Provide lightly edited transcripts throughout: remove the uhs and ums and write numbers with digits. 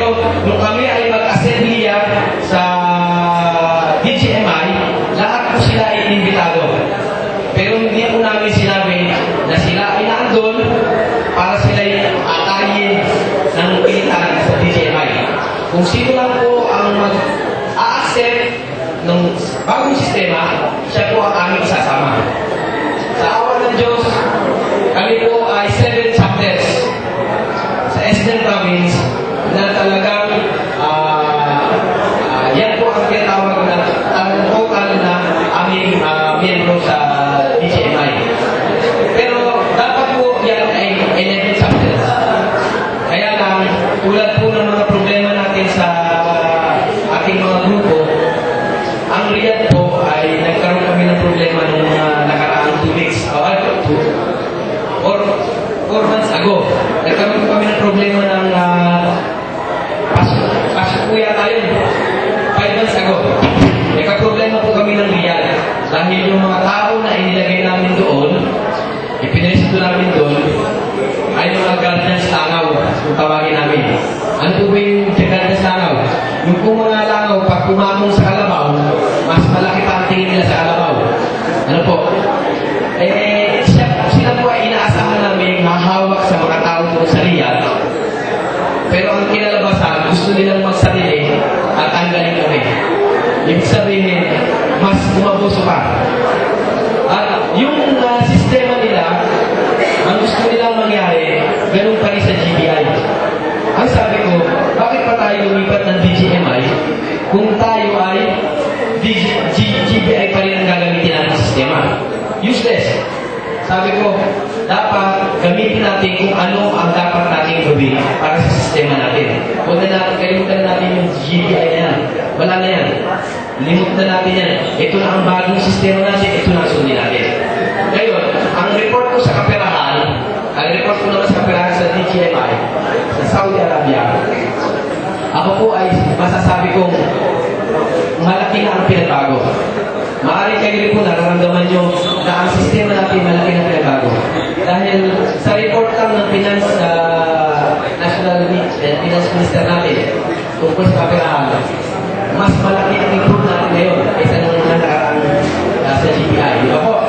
nyo, nung kami ay mag-assembly sa DGMI, lahat po sila ay inimbitado. Pero hindi po namin sinabi na sila ay naandun para sila ay atayin ng pilitan sa DGMI. Kung sino lang po ang mag-a-accept ng bagong sistema, siya po ang aming isasama. Sa awa ng Diyos, kami po ay 7 chapters sa Eastern Province na talagang yan po ang tinatawag na ang total na aming miyembro sa DGMI. Pero dapat po yan ay 11 chapters. Kaya lang, tulad po ng mga problema natin sa ating mga grupo, ang Riyadh po ay nagkaroon kami ng problema nung nakaraang 2 weeks or 4 months ago. Nagkaroon kami ng problema ng pasok po yata yun. 5 months ago. Nagka-problema po kami ng Riyadh. Dahil yung mga tao na inilagay namin doon, ipinresto namin doon, ay mga guardians langaw, kung tawagin namin. Ano po ba yung guardians langaw? Yung po mga langaw, pag pumamong sa kalabaw, mas malaki pa ang tingin nila sa kalabaw. Ano po? Sila po ay inaasahan namin mahawak sa mga tao doon sa Riyadh. Pero ang kinalabasan, gusto nilang magsarili at tanggalin kami. Ibig sabihin, mas umabuso pa. At yung sistema nila, ang gusto nilang mangyari, ganun pa rin sa GBI. Ang sabi ko, bakit pa tayo lumipat ng DGMI kung tayo ay GBI pa rin ang gagamitin natin sistema? Useless. Sabi ko, dapat gamitin natin kung ano ang dapat natin gawin para sa sistema natin. Huwag na natin, kalimutan natin yung GBI na yan. Wala na yan. Limot na natin yan. Ito na ang bagong sistema natin, ito na ang sundin natin. Ngayon, ang report ko sa kaperahan, sa DGMI, sa Saudi Arabia, ako po ay masasabi kong malaki na ang pinagbago. Maaari kayo rin po nararamdaman nyo na ang sistema natin malaki na pinagbago. Dahil sa report lang ng National Finance Minister natin tungkol sa kaperahan, mas malaki ang improve natin ngayon kaysa nung nakaraan sa GBI. Di ba po?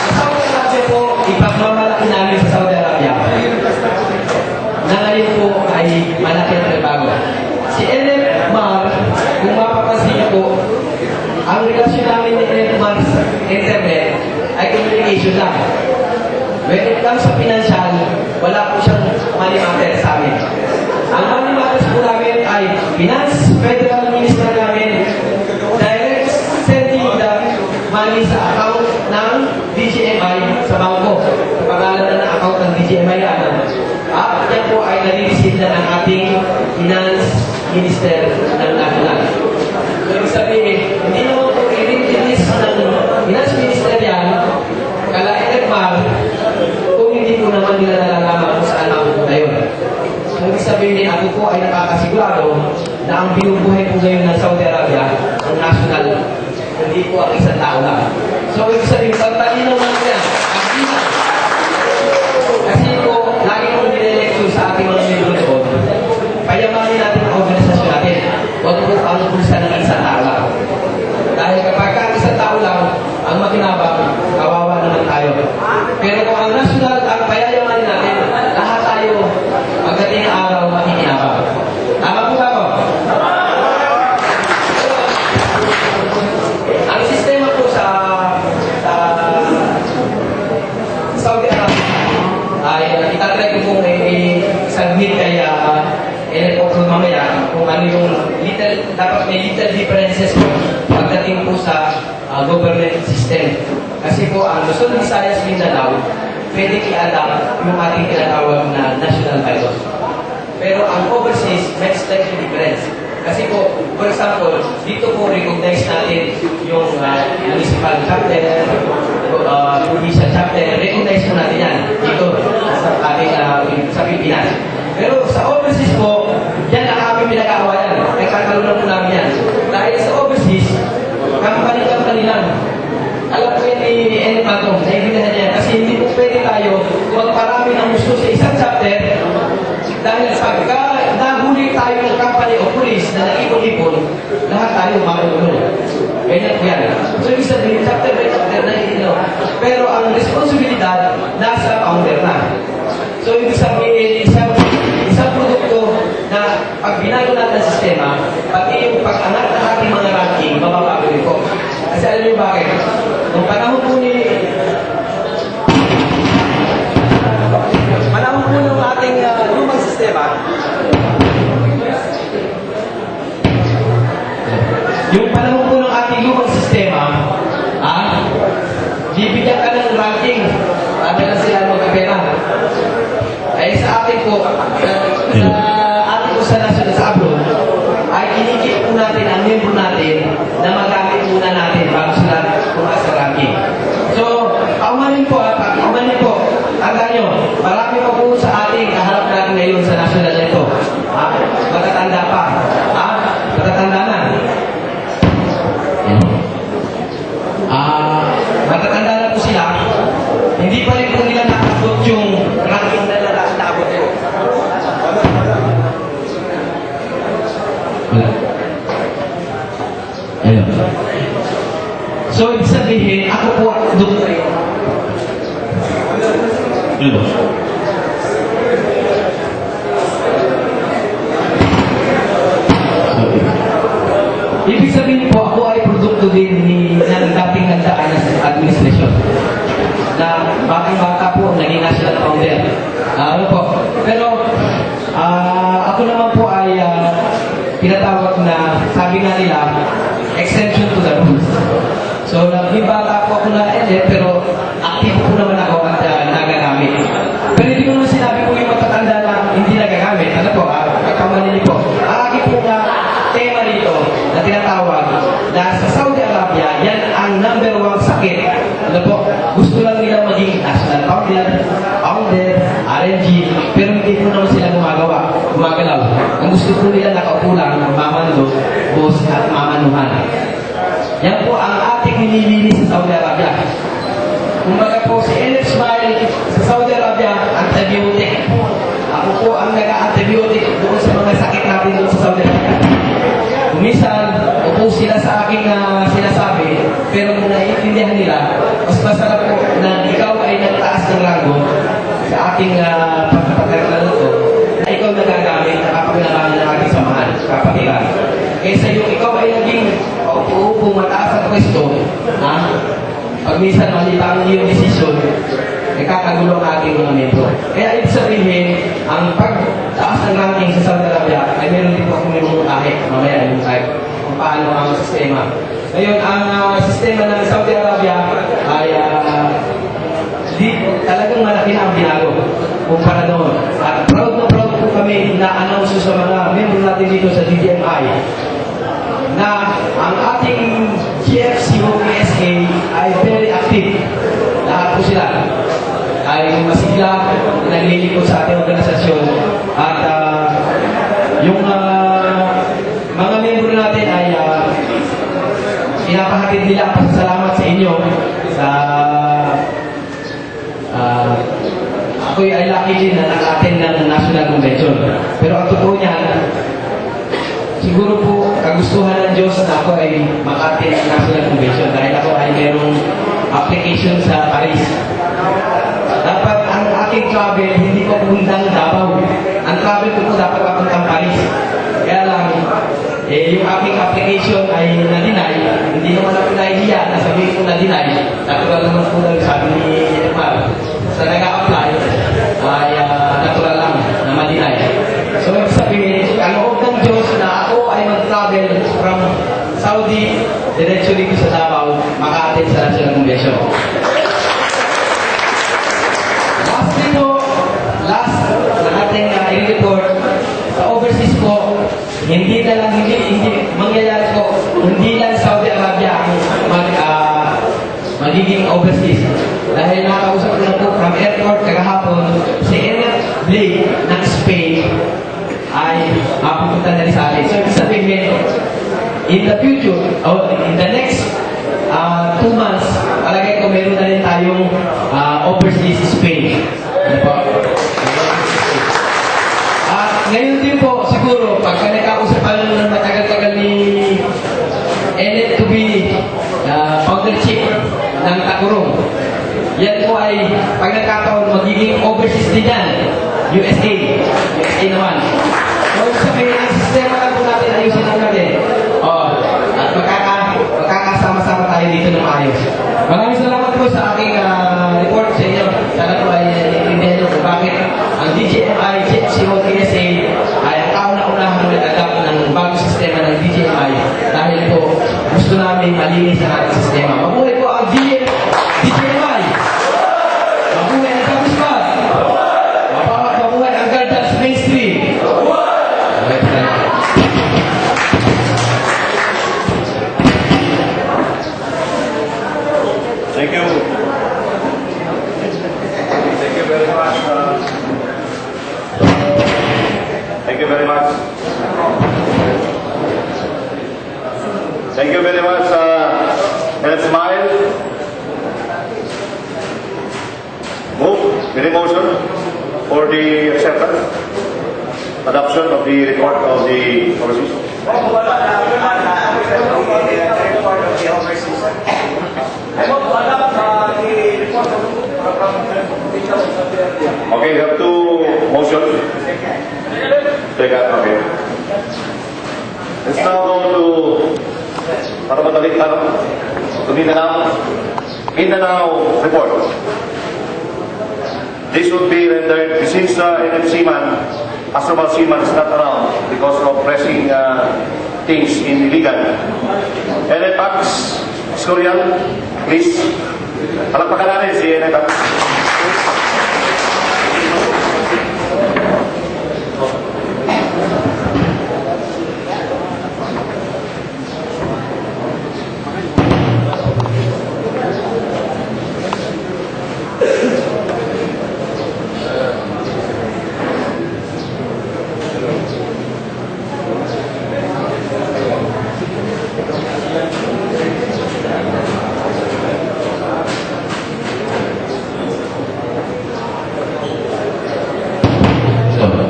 Sa Saudi Arabia po, ipagmamalaki namin sa Saudi Arabia na ngayon po ay malaki na pinagbago. Si NF Mar, kung mapapansin niyo po, ang relasyon namin ni NF Mar sa internet ay communication lang. When it comes sa financial, wala po siyang money matter sa amin. Ang money matters po namin ay Finance Federal Minister namin direct sending the money sa account ng DGMI sa bangko. Pangalan na ng account ng DGMI yan. At yan po ay nare-receive na ng ating Finance Minister ng National. So, ibig sabihin, hindi naman po i-release ng Finance Minister yan, kala-electmal, kung hindi po naman nila nalalaman kung saan ako ngayon. So, ibig sabihin, ako po ay nakakasigurado na ang binubuhay po ngayon ng Saudi Arabia, ang national, hindi po ang isang tao lang. So, ibig sabihin, pagtalinaw naman yan, kasi po, lagi kong nire-lecture sa ating mga membro doon, payamanin natin ang organisasyon natin. Huwag po ang pulsa ng isang tao lang. Dahil kapag ang isang tao lang, ang makinabang, kawawa naman tayo. Pero kung ang national, ang payamanin natin, lahat tayo, pagdating ng araw, makikinabang. Tama po ba ako? Ang sistema po sa Saudi Arabia ay itatry ko pong i-submit kay po mamaya kung ano yung dapat may little differences po pagdating po sa government system. Kasi po ang Luzon, Visayas, Mindanao, pwede i-adapt yung ating tinatawag na national bylaws. Pero ang overseas, may slightly difference. Kasi po, for example, dito po recognize natin yung municipal chapter, provincial chapter, recognize po natin yan dito sa ating sa Pilipinas. Pero sa overseas po, yan ang aming pinag-aawayan. May kakalunan po namin yan. Dahil sa overseas, company lang. Alam ko yan ni N. Patong, naibigahan niya. Kasi hindi po pwede tayo magparami ng gusto sa isang chapter dahil sa lahat tayo makulong. Ganyan po yan. So, ibig sabihin, chapter by chapter na pero ang responsibilidad nasa founder na. So, ibig sabihin, isang produkto na pag binago natin ang sistema, pati yung pag-angat ng ating mga ranking, mababago po. Kasi alam niyo bakit? Nung panahon po ng ating lumang sistema, yung panahon po ng ating lumang sistema, bibigyan ka ng ranking. Sabi na sila magkapera. Ay sa atin po, sa national sa abroad, ay inikip po natin ang membro natin na magamit muna natin bago sila pumas sa ranking. So, paumanin po, tanda nyo, marami pa po sa ating kaharap natin ngayon sa national nito. Matatanda pa. Matatanda na. Matatanda na po sila. Hindi pa rin po nila nakabot yung ranking na nakabot nyo. Ayun. So, ibig sabihin, ako po doon kayo. Ibig sabihin po, ako ay produkto din ng dating nagdaan na administrasyon. Na batang-bata po, naging national founder. Ano po? Pero, ako naman po ay pinatawag na, sabi nga nila, exception to the rules. So, naging bata po ako na pero active po naman ako at nagagamit. Pero hindi ko naman sinabi po yung matatanda na hindi nagagamit. Ano po, pagkamalili po. Ang aking po nga tema rito na tinatawag na sa Saudi Arabia, yan ang number 1 sakit. Ano po, gusto lang nila maging national founder, RNG, pero hindi po naman sila gumagalaw. Ang gusto po nila nakaupo lang, mamando, boss at mamanuhan. Yan po ang ating nililinis sa Saudi Arabia. Kumbaga po si Enid Smile sa Saudi Arabia, antibiotic. Ako po ang nag-antibiotic doon sa mga sakit natin doon sa Saudi Arabia. Kumisan, upo sila sa aking sinasabi, pero kung naiintindihan nila, mas masarap po na ikaw ay nagtaas ng rango sa aking pagkakaroon ito, na ikaw nagagamit na kapag-naman ng ating samahan, kapatiran. Kaysa yung ikaw ay naging upo mataas ang pwesto, pag minsan mali pa ang iyong desisyon, nagkakagulo ang ating mga membro. Kaya ibig sabihin, ang pagtaas ng ranking sa Saudi Arabia ay meron din po akong minumutahe. Mamaya yung type kung paano ang sistema. Ngayon, ang sistema ng Saudi Arabia ay talagang malaki na ang binago kumpara noon. At proud na proud po kami na announce sa mga membro natin dito sa DDMI na ang ating GFCO PSA ay very active. Lahat po sila ay masigla, naglilingkod sa ating organisasyon at yung mga membro natin ay pinapahatid nila ang pasasalamat sa inyo sa ako'y ay lucky din na naka-attend ng National Convention. Pero ang totoo niyan, siguro po kagustuhan ng Diyos na ako ay maka-attend ng National Convention dahil ako ay merong application sa Paris. Dapat ang aking travel hindi ko puntang Davao. Ang travel ko po dapat papuntang Paris. Kaya lang, yung aking application ay na-deny. Hindi naman ako nahihiya na sabihin ko na-deny. Natural naman po lang sabi ni Mar. Sa nag-a-apply, ay natural lang na ma-deny. So, sabihin, ang loob ng Diyos na ako ay mag-travel from Saudi, diretso dito sa Davao, maka-attend sa National Convention. Last na ating i-report sa overseas po, hindi mangyayari po, hindi lang Saudi Arabia magiging overseas. Dahil nakausap ko na po from airport kagahapon, si Enid Blake ng Spain ay mapupunta na rin sa atin. So, ibig sabihin, in the future, in the next 2 months, palagay ko meron na rin tayong overseas Spain. Ano po? Ngayon din po, siguro, pagka nagkausap pa ng matagal-tagal ni Powder Chief ng Takurong. Yan po ay, pag nagkataon, magiging overseas din yan. USA. USA naman. So, sabihin, ang sistema lang po natin, ayusin lang natin. At magkakasama-sama tayo dito ng maayos. Maraming salamat po sa aking report sa inyo. Sana po ay intindihan nyo kung bakit ang DJMI, COTSA ay ang kauna-unahang nag-adapt ng bagong sistema ng DJMI dahil po gusto namin malinis ang ating sistema. Mabuhay po ang DJMI! Mabuhay ang Kamuspat! Mabuhay ang Gardens Mainstream! Thank you. Thank you very much. Thank you very much. Thank you very much, and smile. Move with motion for the acceptance, adoption of the report of the overseas. Okay, you have two motions. Take that, okay. Let's now go to para matalik to Mindanao report. This would be rendered since NMC man, Astroval Seaman is not around because of pressing things in illegal. NFAX, Korean, please. Palakpakan natin si NFAX.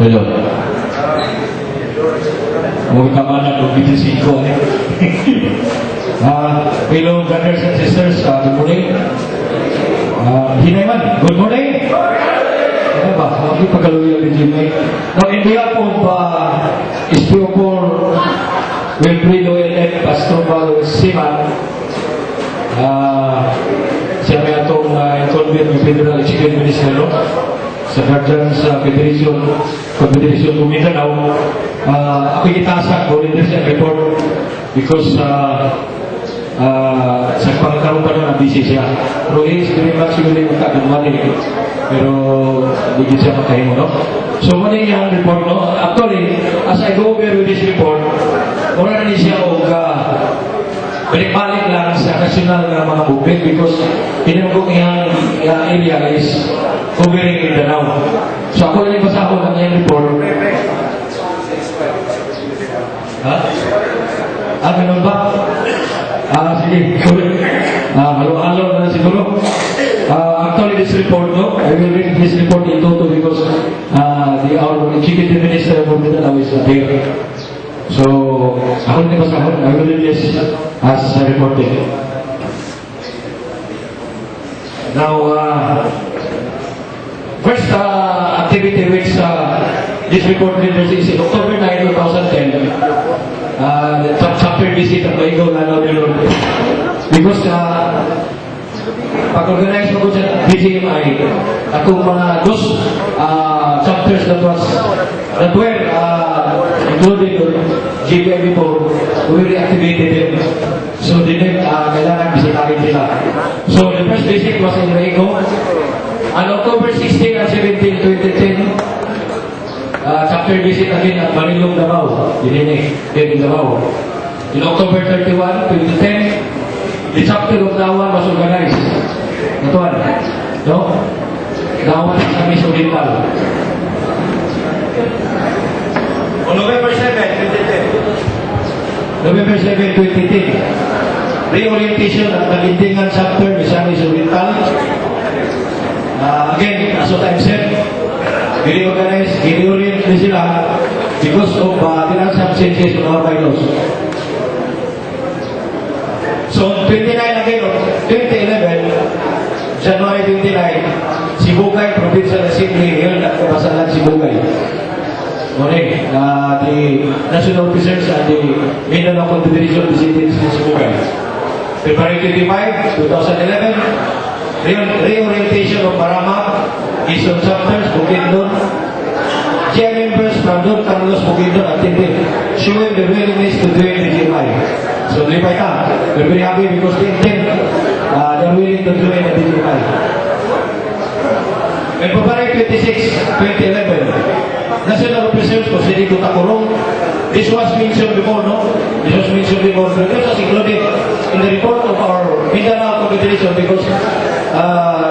Hello. Huwag kamanan ng video 5 eh. Hello brothers and sisters, good morning. Hinayman, good morning. Ano ba? Hindi pagkaluyo ng Jimmy. Now in behalf of SPO4 Wilfredo L.F. Astroval Seaman, siya may atong involvement ng Federal Executive Minister sa Guardians Confederation of Mindanao. Ako itasak ko rin siya report because sa pangkaroon pa na busy siya. Pero he is very much really magkakagumali. Pero hindi siya makahimo, no? So muna yung report, no? Actually, as I go over with this report, muna na siya o balik-balik lang sa national na mga movement because tinanggong yung area is covering Mindanao. So ako yung basa ko ng yung report. Ha? Ganun ba? Sige. Halo-halo na siguro. Actually, this report, no? I will read this report in toto because our executive minister of Mindanao is there. So, ako yung basa ko. I will read this as reported. Now, first activity which this report is in October 9, 2010. The chapter visit at Maigaw Lanao del Norte. Because pag-organize mo ko sa DJMI, atong mga those chapters that were included in GBI before, we reactivated them. So, kailangan bisitahin sila. So, the first visit was in Maigaw. On October 16 and 17, 2010, chapter visit again at Marilong, Davao. In Davao. In October 31, 2010, the chapter of Dawan was organized. Ito no? Dawan sa Miss Oriental. On November 7, 2010. November 7, 2010. Reorientation at Malintingan chapter Misamis Oriental. Again, as what I've said, reorganize, reorient din sila because of financial changes in our bylaws. So, 29 again, morning, the national officers and the Mindanao Confederation visited Sismugan. February 25, 2011, reorientation of Marama, Eastern chapters, Bukidnon. GI members from Don Carlos Bukidnon attended, showing the willingness to join the GMI. So, Lipaita, we're very happy because they intend, they're willing to join the GMI. On February 26, 2011, national officers proceeded to Tacorong. This was mentioned before, no? This was mentioned before. This was included in the report of our Mindanao Confederation because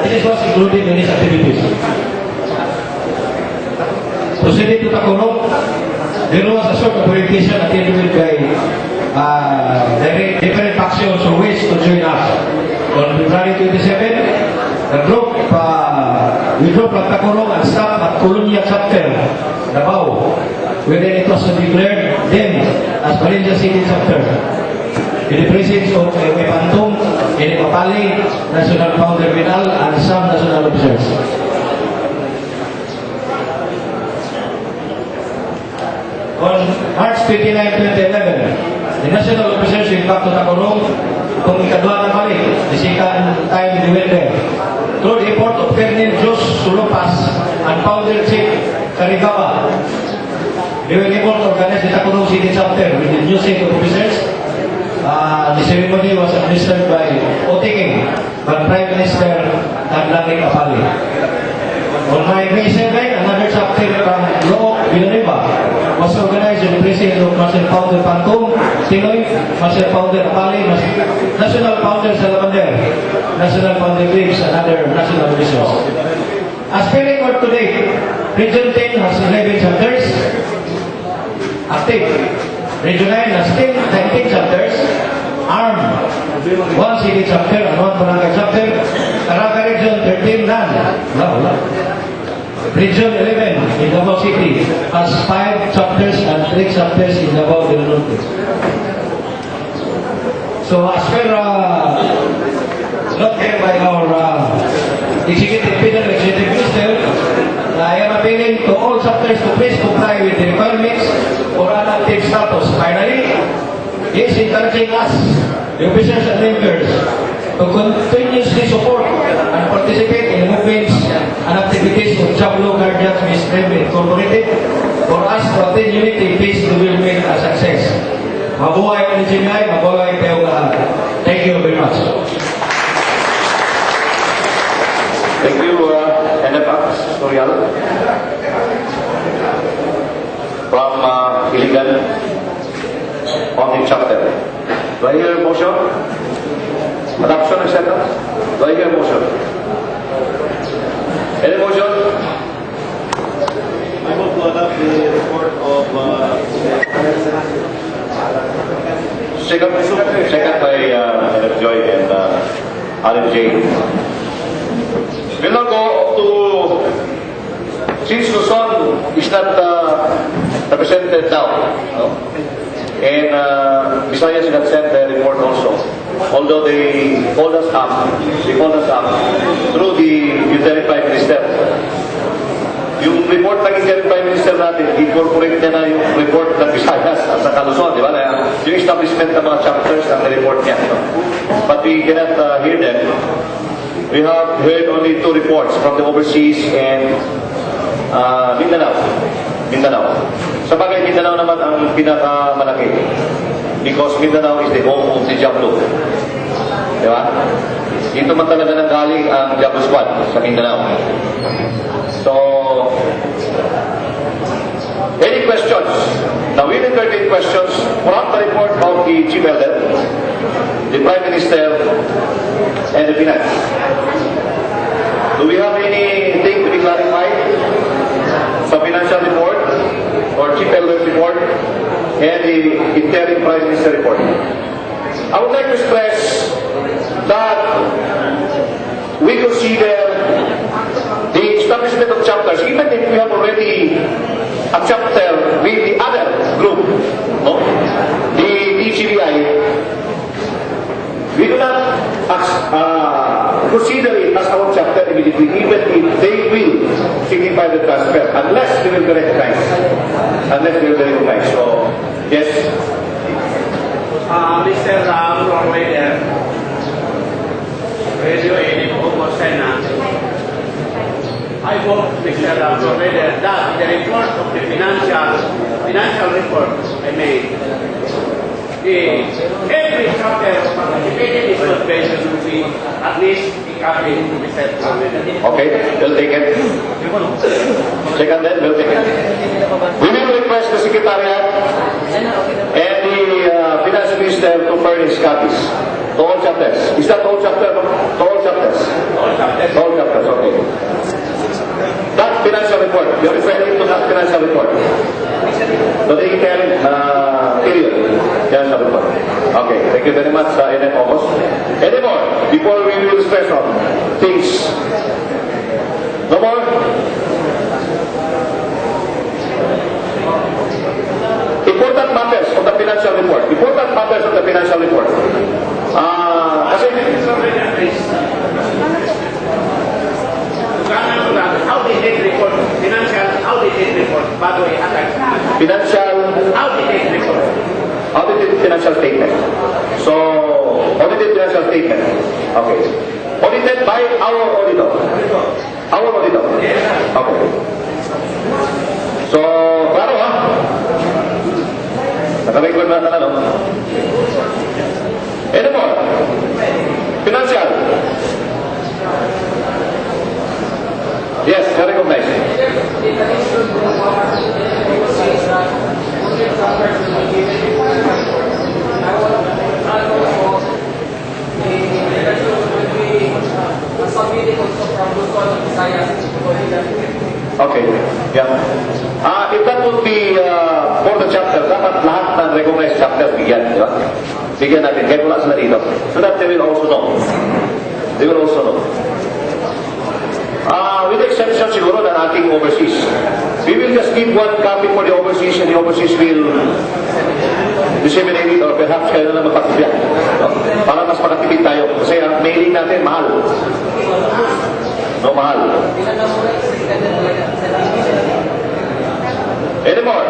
this was included in these activities. Proceeded to Tacorong. There was a sort of orientation attended by different factions or ways to join us. On February 27, the group withdrew from Tacorong and stopped at Colonia chapter, Davao, where then it was declared then as Valencia City chapter, in the presence of Epantong and Epapali, National Founder Vinal, and some national officers. On March 29, 2011, the national officers went back to Tacorong kung ikadwa na balik, the second time they went there. Through the effort of Colonel Jos Sulupas and Founder Chief Karigawa, they were able to organize the Tacorong City chapter with the new set of officers. The ceremony was administered by OTK, by Prime Minister Taglamig Apali. On May 7, another chapter from Looc, Villanueva was organized in the presence of National Founder Pantong, Tinoy, National Founder Apali, National Founder Salamander, National Founder Grips, and other national officials. As per record today, Region 10 has 11 chapters active. Region 9 has 19 chapters armed. 1 city chapter and 1 barangay chapter. Caraga Region 13, none. Region 11 in Davao City has 5 chapters and 3 chapters in Davao del Norte. So as per not here by our Federal Executive Minister, I am appealing to all chapters to please comply with the requirements for an active status. Finally, he is encouraging us, the officers and members, to continuously support and participate in movements and activities of Jablo Guardians Ministry Incorporated for us to attain unity, peace, and will make a success. Mabuhay ang GMI, mabuhay tayo lahat. Thank you very much. Thank you, NFX Sorial. From Iligan, Omni Chapter. Do I hear a motion? Adoption of sentence? Do I hear a motion? Any motion? I move to adopt the report of Second by NF Joy and Alan J. We'll now go to, since Luzon is not represented now, and Visayas got sent their report also. Although they called us up through the Lieutenant Prime Minister. Yung report ng Lieutenant Prime Minister natin, incorporate niya na yung report ng Visayas at sa Luzon, di ba? Yung establishment ng mga chapters ng report niya. But we cannot hear them. We have heard only 2 reports from the overseas and Mindanao. Sa bagay, Mindanao naman ang pinakamalaki because Mindanao is the home of the Jablo. Di ba? Dito man talaga nanggaling ang Jablo Squad sa Mindanao. So, any questions? Now, we'll entertain questions from the report of the Chief Elder, the Prime Minister, and the Finance. Do we have anything to be clarified sa financial report or Chief Elder's report and the interim Prime Minister report? I would like to stress that we consider the establishment of chapters, even if we have already a chapter with the other group, no? The DCBI, we do not consider it as our chapter immediately, even if they will signify the transfer, unless we will be recognized. unless they're very recognized. So, yes. Mr. Provider, Radio 80 po Sena. I vote, Mr. Provider, that the report of the financial report I made, every chapter of participating in convention will be at least a copy to be sent to the Okay, we'll take it. Second then, we'll take it. We will request the Secretariat and the Finance Minister to furnish copies to all chapters. Is that all chapters? To all chapters? To all chapters, okay. That financial report, you're referring to that financial report. So the interim period, financial report. Okay, thank you very much, NM August. Any more? Before we will stress on things. No more? Important matters of the financial report. Important matters of the financial report. Kasi, Audited report, financial audited report, bago i-attack. financial, Audited report. audited financial statement. So, audited financial statement. Okay. Audited by our auditor. Our auditor. Okay. So, klaro ha? Naka-record na no? Any more? Financial. Yes, I recognize. Okay, yeah. If that would be for the chapter, dapat lahat ng recognized chapter bigyan, di ba? Bigyan natin, kahit wala sila dito. So that they will also know. They will also know. With the exception siguro ng ating overseas. We will just give one copy for the overseas and the overseas will disseminate it or perhaps kayo na lang magpakipya. No? Para mas makatipid tayo. Kasi ang mailing natin, mahal. No, mahal. Any more?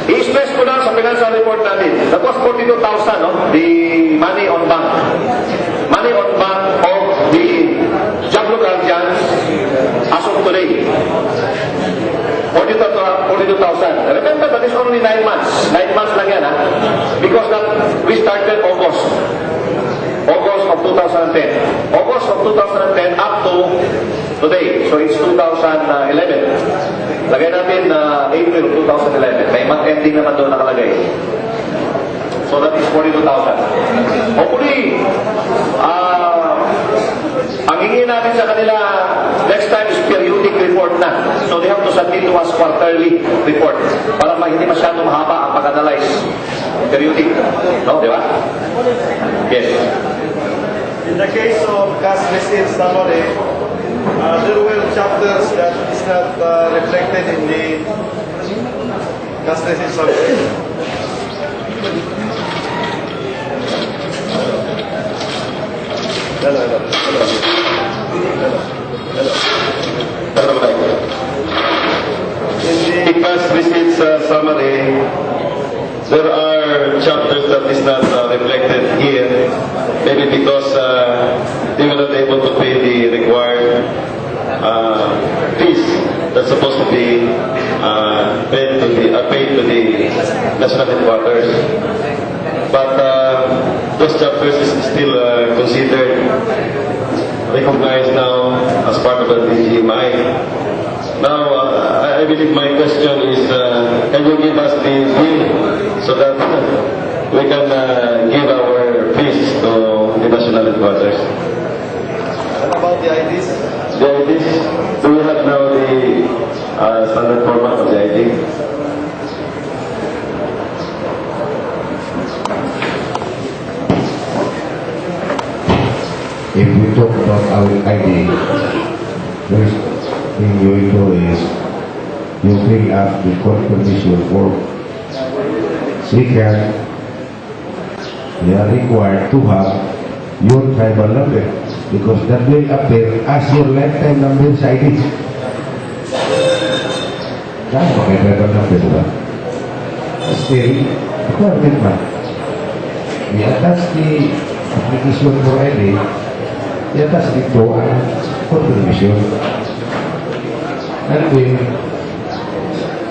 I-stress ko lang sa financial report natin. That was 42,000, no? The money on bank. Money on bank of the Jablo Guardians as of today. 42,000. Remember that is only 9 months. 9 months lang yan, ha? Because that we started August of 2010. August of 2010 up to today. So it's 2011. Lagay natin April 2011. May month ending naman doon nakalagay. So that is 42,000. Hopefully, ang hingin natin sa kanila next time is periodic report na. So they have to submit to us quarterly report para hindi masyado mahaba ang pag-analyze. Periodic. No, di ba? Yes. In the case of cash receipt summary, there were chapters that is not reflected in the cash receipt summary. Hello. In the cash receipts summary, there are chapters that is not reflected here, maybe because they were not able to pay the required fees that's supposed to be paid to the national headquarters. But those chapters is still considered recognized now as part of the DGMI. Now, I believe my question is, can you give us the bill so that we can give our fees to the national headquarters? What about the IDs? The IDs, do we have now the standard format of the ID? If we talk about our ID, first thing you will do is you fill up the confirmation form. Second, you are required to have your tribal number because that will appear as your lifetime number sa ID. Makaibagan ng diba? Still, requirement man. I-attach the application for ID, i-attach dito ang confirmation. And then,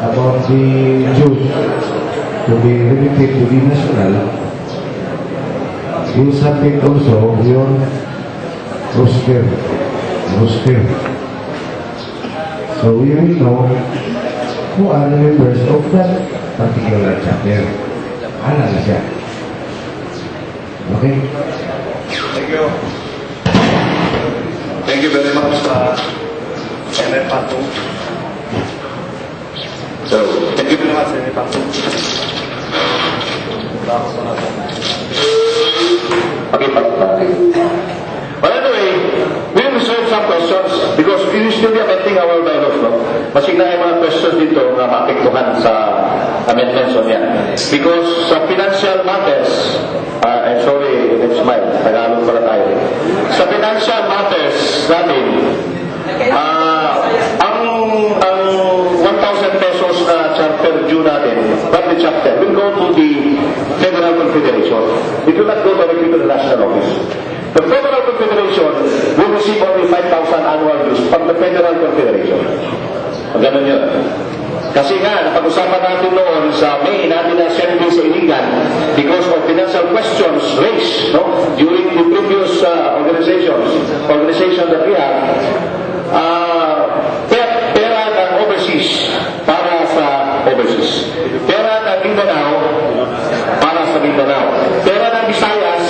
about the Jews to be remitted to the national, you submit also your roster. So we will know who are the members of that particular chapter. Ano na siya? Okay? Thank you. Thank you very much, Senator Pato. So, Thank you very much, Senator Pato. okay, but anyway, we will reserve some questions because we will still be amending our bylaws, no? Masig na yung mga questions dito na maapektuhan sa amendments on yan. Because sa financial matters, I'm sorry, it's mine, Tagalog pala tayo. Sa financial matters natin, ang 1,000 pesos na charter due natin, but the chapter will go to the Federal Confederation. It will not go directly to the national office. The Federal Confederation will receive only 5,000 annual dues from the Federal Confederation. Ganun yun. Kasi nga, napag-usapan natin noon sa May natin na assembly sa Iligan because of financial questions raised during the previous organization that we have. Pera ng overseas para sa overseas. Pera ng Mindanao para sa Mindanao. Pera ng Visayas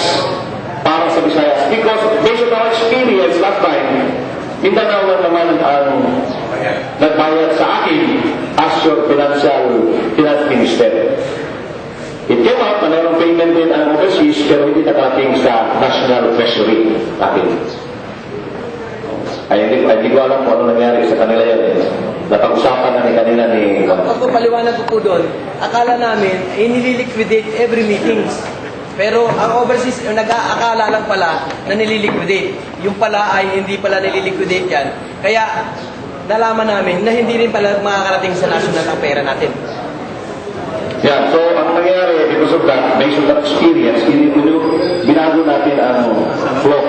para sa Visayas. Because based on our experience last time, Mindanao lang naman ang nagbayad sa akin as your finance minister. It came out na mayroong payment din ang overseas pero hindi nakarating sa national treasury natin. Ay, hindi ko alam kung ano nangyari sa kanila yan. Napag-usapan na kanina ni... Ako paliwanag ko po doon, akala namin, nililiquidate every meetings. Pero ang overseas, nag-aakala lang pala na nililiquidate. Yung pala ay hindi pala nililiquidate yan. Kaya nalaman namin na hindi rin pala makakarating sa national ang pera natin. Yeah, so ang nangyari because of that, based on that experience, binago natin ang flow.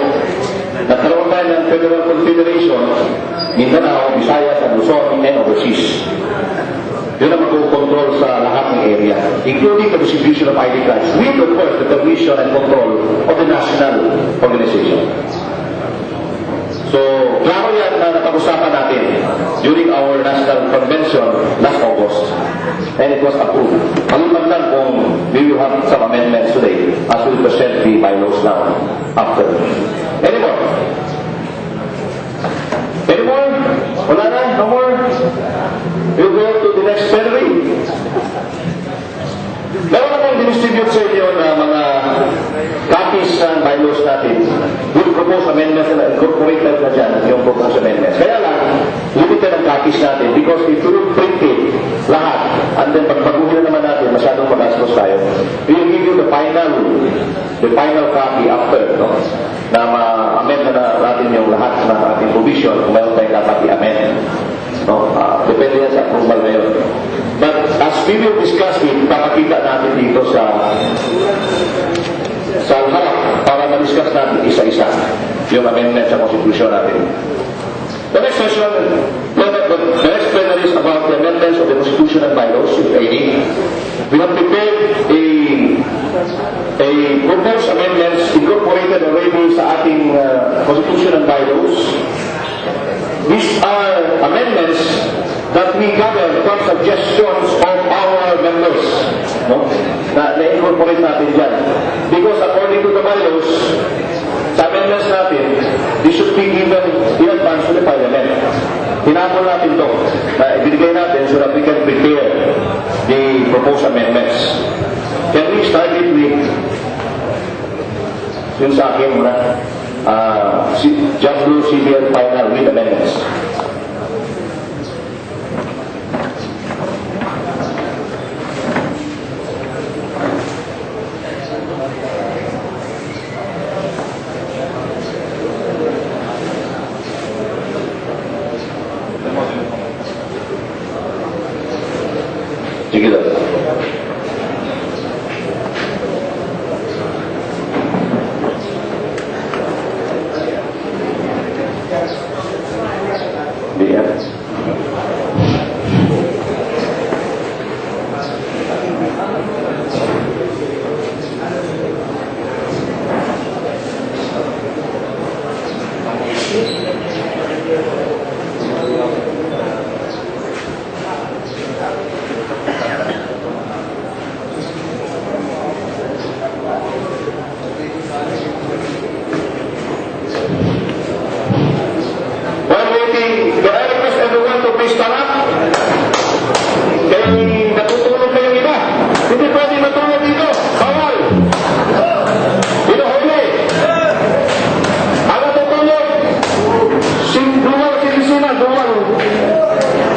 Nagkaroon tayo ng Federal Confederation, Mindanao, Visayas, and Luzon, and overseas. Yun ang mag-control sa lahat ng area, including the distribution of ID cards, with, of course, the permission and control of the national organization. So, klaro yan na napag-usapan natin during our national convention last August. And it was approved. Maliban lang kung we will have some amendments today as we present the bylaws now after. Any more? Any more? Wala na? No more? We'll go to the next plenary. Meron akong distribute sa inyo na mga copies ng bylaws natin. We'll propose amendments na incorporate na dyan yung proposed amendments. Kaya lang, limited ang copies natin because if we will print it lahat and then pagpaguhin naman natin, masyadong magastos tayo. We will give you the final copy after, no? Na ma-amend na natin yung lahat ng ating provision kung mayroon tayong dapat i-amend. No? Depende yan sa approval na yun. But as we will discuss it, papakita natin dito sa harap para ma-discuss natin isa-isa yung amendment sa Constitution natin. The next session, the next plenary is about the amendments of the Constitution and bylaws, if any. We have prepared a proposed amendments incorporated already sa ating Constitution and bylaws. These are amendments that we gather from suggestions of our members. No? Na-incorporate natin dyan. Because according to the bylaws, sa amendments natin, this should be given in advance to the Parliament. Tinapon natin ito. Na ibigay natin so that we can prepare the proposed amendments. Can we start it with yun sa akin muna? Just do CBL final with amendments. Sige lang. Biar. While waiting, can I request everyone to please stand up? Kaya natutulog na yung iba. Hindi pwede matulog dito. Bawal. Hinuhuli. Ang natutulog, dual sinisina, dual.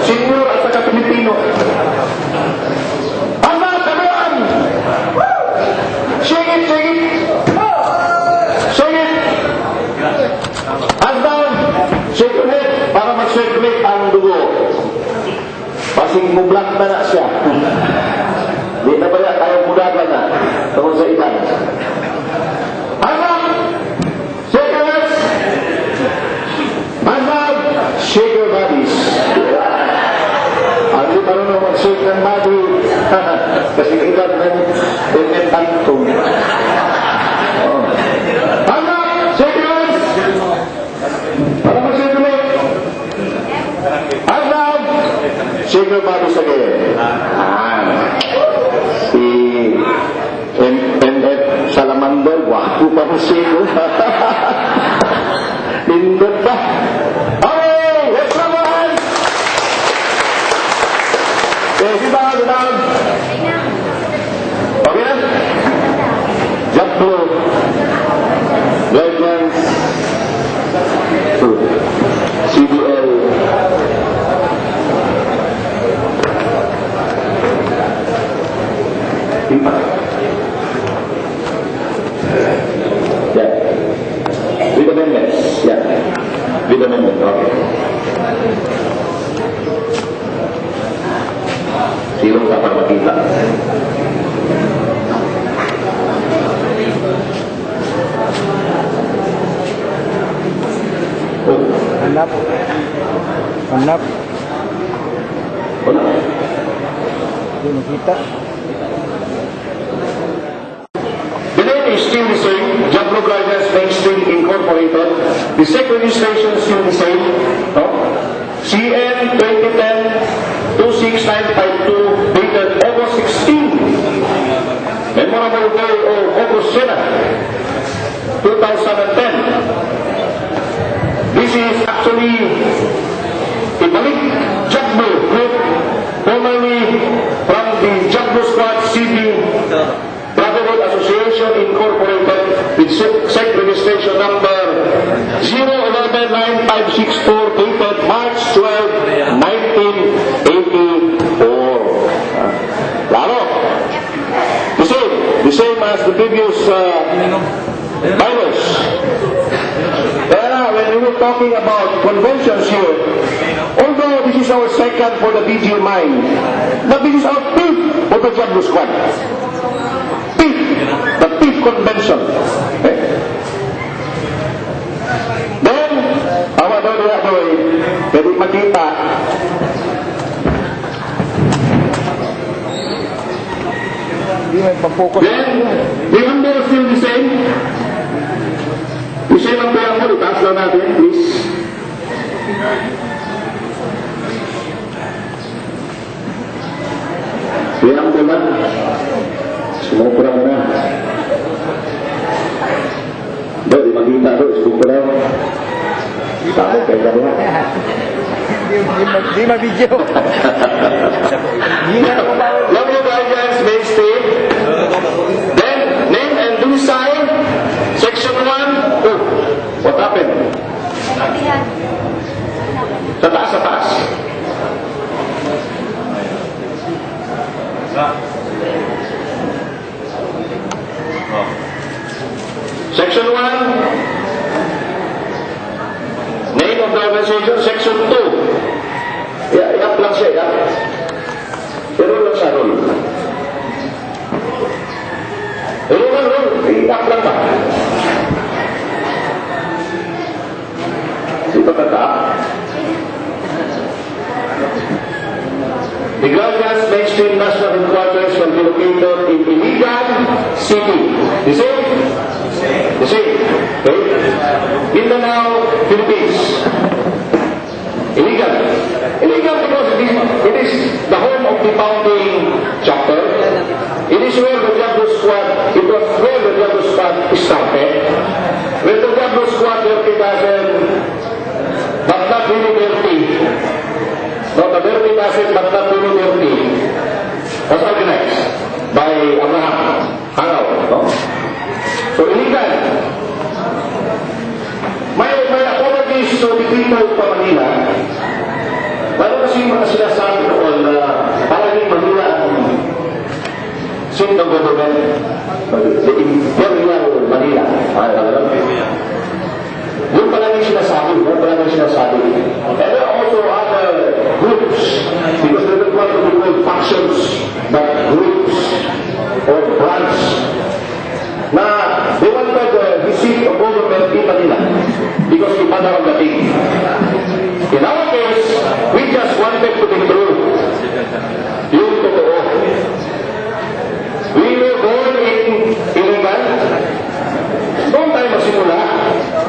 Senior at saka Pilipino. Ama, kamuan! Shake it, shake it! Shake it! Hands down! Shake your head para mag-circulate ang dugo. Pasing mublat na na siya. Di na ba yan? Ayaw mudagan na. Tungkol sa ilan. Hands up! Shake your heads! Hands up! Shake your bodies. Hindi marunong mag-shake ng body. Kasi ilan ng antum. Hands up! Shake your hands! Para mag-circulate. Hands up! Shake your bodies again. Si MF Salamander, wapo pa mo sigo. Lindot pa. Okay, let's clap our hands. Okay, sit down, sit down. Okay na? Jump blue. Guidelines. CBL. Yeah. With amendments. Yeah. With amendment. Okay. Sino dapat makita? Oh. Hanap. Hanap. Wala. Hindi makita. The name is still the same, Jablo Gliders Mainstream Incorporated. The SEC registration is still the same. No? CN 2010-26952, dated August 16. Memorable day of August 7, 2010. This is actually Ibalik Jablo Group, formerly from the Jablo Squad CB Brotherhood Association Incorporated with SEC registration number 0119564, dated March 12, 1984. Lalo, the same as the previous bylaws. When we were talking about conventions here, although this is our second for the BG Mine, but this is our fifth for the Jablo Squad. The fifth convention. Okay. Then, awa daw niya doy, pwede makita. Hindi may pampuko. Then, the number is still the same. The same ang pera mo, itaas lang natin, please. Pera mo lang. Sumopra mo na. Doon, di makita doon, sumopra mo. Takot kayo ka doon. Hindi ma-video. Hindi na kumawag. Jablo Guardians Mainstay. Then, name and do sign. Section 1. Oh, what happened? Sa taas, sa taas. Section 1. Name of the organization. Section 2. Yeah, i-up lang siya, i-up. Pero lang siya, roll. Barul. Iiyak lang ba? Ito kata. The Guardians mainstream national headquarters will be located in Iligan City. The same? The same. Okay? Mindanao, Philippines. Iligan. Iligan because it is the home of the founding chapter. It is where the Diablo Squad, it was where the Diablo Squad started. When the Diablo Squad dirty doesn't, but not really dirty. No, the dirty doesn't, but not really dirty. Was organized by Abraham Hangaw. No? So illegal. May apologies to the people of Manila. Meron kasi mga sinasabi noon na parang Manila ang seat ng government. The Imperial Manila. Yun pala yung sinasabi. And there are also other groups, because they don't want to be called factions, but groups or branch, na they wanted the seat of government in Manila because iba na ang dating. In our case, we just wanted to be true. Yung totoo. We were born in Iligan. Doon tayo magsimula.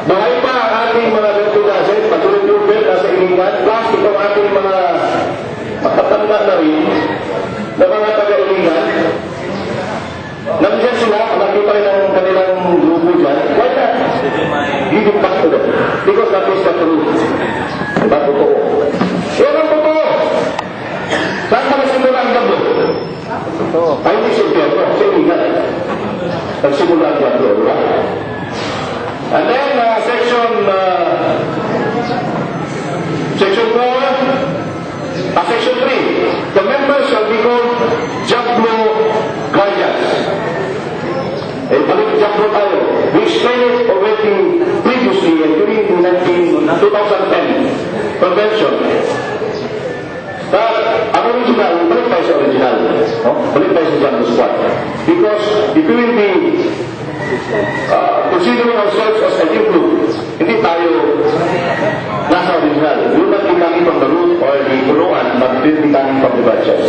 Bahay pa ang ating mga vertigases, matulog-tubel nasa Iligan, plus itong ating mga matatanda na rin na mga taga-Iligan. Nandiyan sila, nakita rin ang kanilang grupo dyan. Why not? Give it back to them. Because that is the truth. Diba totoo? Yan ang totoo. Saan ka nagsimula ang Diablo? Ay, hindi sa Diablo, sa Iligan. Nagsimula ang Diablo, diba? And then, section 3, the members shall be called Diablo Guardians. Balik Diablo tayo. We explained it already previously during the 2010 convention. But ang original, balik tayo sa original. No? Balik tayo sa Diablo Squad. Because if we will be considering ourselves as a new group, hindi tayo nasa original. We will not be coming from the root or the Quran, but we will be coming from the branches.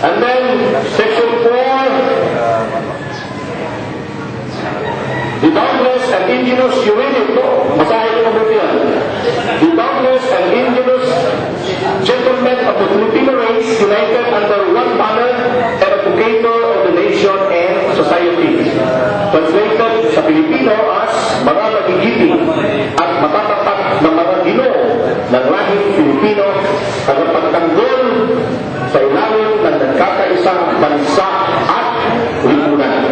And then, section 4, the boundless and indigenous, you read it, no? Basahin ko mabuti yan. The boundless and indigenous gentlemen of the Filipino race united under one banner and advocator of the nation and society. Translated sa Filipino as mga magigiting at matatapat na mga ginoo ng lahing Filipino ang pagtanggol sa ilalim ng nagkakaisang bansa at lipunan.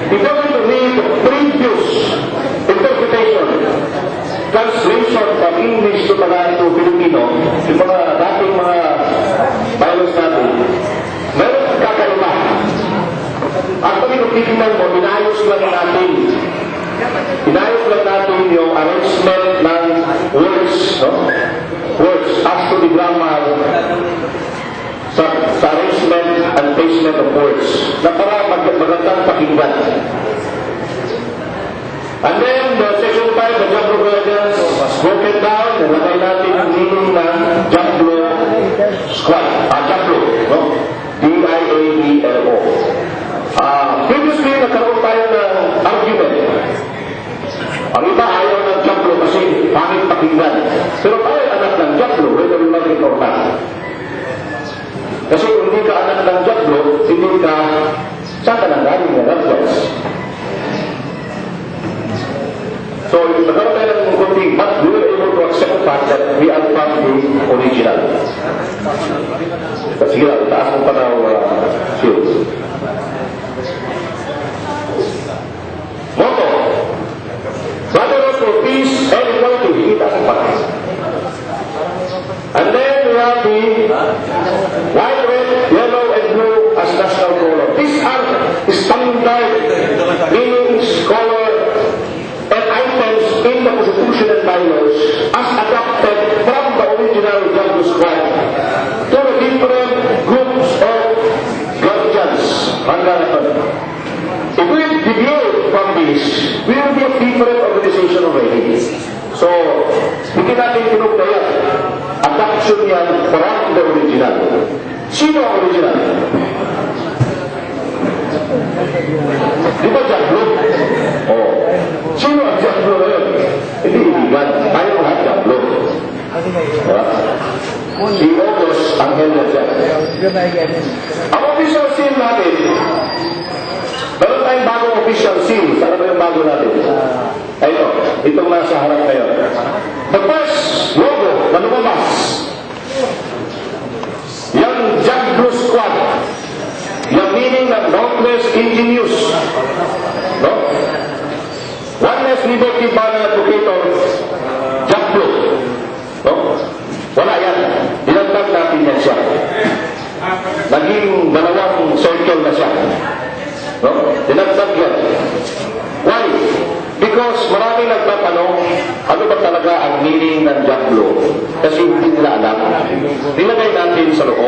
If you're going to read the previous interpretation, translation from English to Tagalog to Filipino, yung mga dating mga Bibles natin, meron kakaiba. Actually, kung titignan mo, inayos lang natin yung arrangement ng words, no? Words, as to the grammar, sa arrangement and placement of words, na para magandang pakinggan. And then, the section 5, the Diablo Guardians was broken down, nalagay natin ang meaning ng Diablo Squad. Diablo, no? D-I-A-B-L-O. Previously, nagkaroon tayo ng argument. Ang iba ayaw ng Diablo kasi pangit pakinggan. Pero tayo anak ng Diablo, whether we like it or not. Kasi kung hindi ka anak ng Diablo, hindi ka saan ka nang galing ng Diablos. So, nagkaroon tayo ng kunting, but we were able to accept the fact that we are from the original. Sige lang, taas mo pa na shield. Motto, brotherhood for peace and equality. Itaas mo pa. And then we have the white, red, yellow, and blue as national color. These are standard meanings, color, and items in the Constitution and bylaws as adopted from the original Diablo Squad to the different original? Sino ang original? Di ba Jack Blue? Oh. Sino ang Jack Blue na yun? Hindi iligan. Tayo lahat Jack Blue. Diba? Si August ang helmet siya. Ang official seal natin, meron tayong bagong official seal. Saan ba yung bago natin? Ito, itong nasa harap ngayon. The first logo na lumabas, yung Jack Blue Squad, yung meaning ng Dauntless Ingenious, no? Oneness, Liberty, Banner, Advocator, Jack Blue, no? Wala yan. Dinagdag natin yan siya. Naging dalawang circle na siya. No? Dinagdag yan. Why? Because maraming nagtatanong, ano ba talaga ang meaning ng Jack Blue? Kasi hindi nila alam. Nilagay natin sa loob.